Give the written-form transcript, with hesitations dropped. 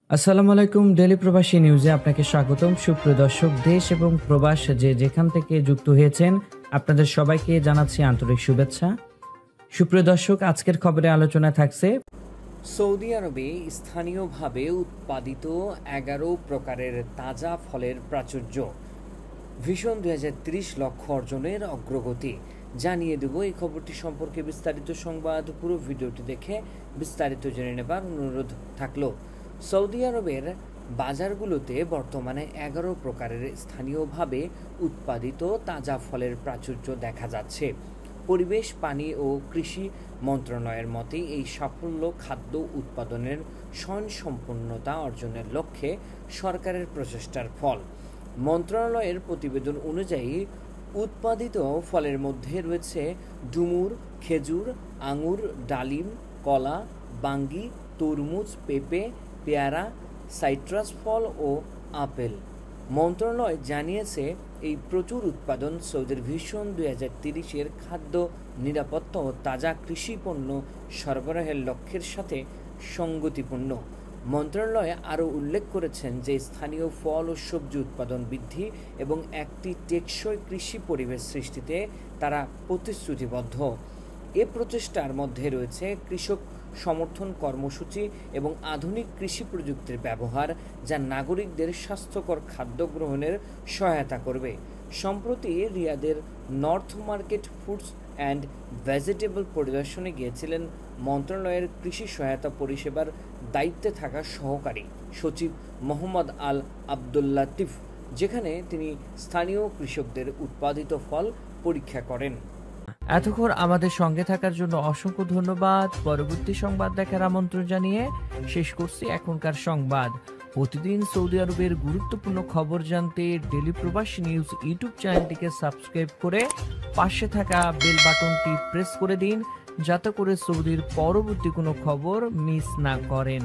আসসালামু আলাইকুম। ডেইলি প্রবাসী নিউজে আপনাকে স্বাগতম। সুপ্রিয় দর্শক, দেশ এবং প্রবাস যেখান থেকে যুক্ত হয়েছেন আপনাদের সবাইকে জানাচ্ছি আন্তরিক শুভেচ্ছা। সুপ্রিয় দর্শক, আজকের খবরে আলোচনায় থাকছে সৌদি আরবে স্থানীয়ভাবে উৎপাদিত 11 প্রকারের তাজা ফলের প্রাচুর্য, ভিশন 2030 লক্ষ্য অর্জনের অগ্রগতি জানিয়ে দেব। এই খবরটি সম্পর্কে বিস্তারিত সংবাদ, পুরো ভিডিওটি দেখে বিস্তারিত জেনে নেবার অনুরোধ থাকলো। সৌদি আরবের বাজারগুলোতে বর্তমানে 11 প্রকারের স্থানীয়ভাবে উৎপাদিত তাজা ফলের প্রাচুর্য দেখা যাচ্ছে। পরিবেশ, পানি ও কৃষি মন্ত্রণালয়ের মতে এই সাফল্য খাদ্য উৎপাদনের স্বয়ংসম্পূর্ণতা অর্জনের লক্ষ্যে সরকারের প্রচেষ্টার ফল। মন্ত্রণালয়ের প্রতিবেদন অনুযায়ী উৎপাদিত ফলের মধ্যে রয়েছে ডুমুর, খেজুর, আঙুর, ডালিম, কলা, বাঙ্গি, তরমুজ, পেঁপে, পেয়ারা, সাইট্রাস ফল ও আপেল। মন্ত্রণালয় জানিয়েছে এই প্রচুর উৎপাদন সৌদির ভিশন 2030-এর খাদ্য নিরাপত্তা ও তাজা কৃষি পণ্য সরবরাহের লক্ষ্যের সাথে সঙ্গতিপূর্ণ। মন্ত্রণালয় আরও উল্লেখ করেছেন যে স্থানীয় ফল ও সবজি উৎপাদন বৃদ্ধি এবং একটি টেকসই কৃষি পরিবেশ সৃষ্টিতে তারা প্রতিশ্রুতিবদ্ধ। এ প্রচেষ্টার মধ্যে রয়েছে কৃষক সমর্থন কর্মসূচি এবং আধুনিক কৃষি প্রযুক্তির ব্যবহার, যা নাগরিকদের স্বাস্থ্যকর খাদ্য গ্রহণের সহায়তা করবে। সম্প্রতি রিয়াদের north market foods and vegetable পরিদর্শনে গিয়েছিলেন মন্ত্রণালয়ের কৃষি সহায়তা পরিষেবার দায়িত্বে থাকা সহকারী সচিব মোহাম্মদ আল আব্দুল্লাতিফ, যেখানে তিনি স্থানীয় কৃষকদের উৎপাদিত ফল পরীক্ষা করেন। এতক্ষণ আমাদের সঙ্গে থাকার জন্য অসংখ্য ধন্যবাদ। পরবর্তী সংবাদ দেখার আমন্ত্রণ জানিয়ে শেষ করছি এখনকার সংবাদ। প্রতিদিন সৌদি আরবের গুরুত্বপূর্ণ খবর জানতে ডেইলি প্রবাসী নিউজ ইউটিউব চ্যানেলটিকে সাবস্ক্রাইব করে পাশে থাকা বেল বাটনটি প্রেস করে দিন, যাতে করে সৌদির পরবর্তী কোনো খবর মিস না করেন।